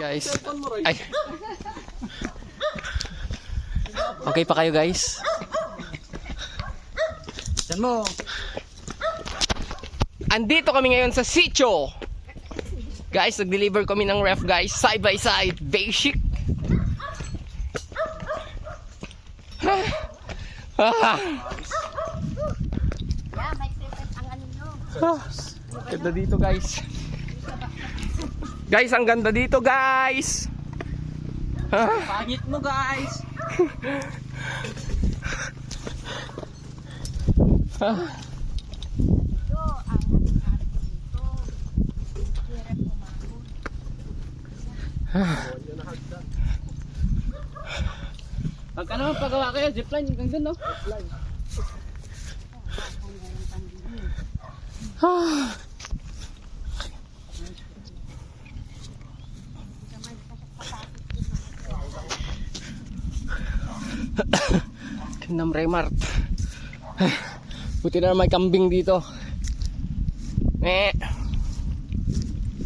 Guys. Ay. Okay pa kayo guys? Saan mo? Andito kami ngayon sa sitio. Guys, nag-deliver kami ng ref guys. Side by side. Basic. Ganda dito guys. Guys, ang ganda dito guys. Pangit mo guys. Pagka naman pagawa kayo, zipline hanggang dun, no? Zipline. Tinam Remart. Buti na may kambing dito.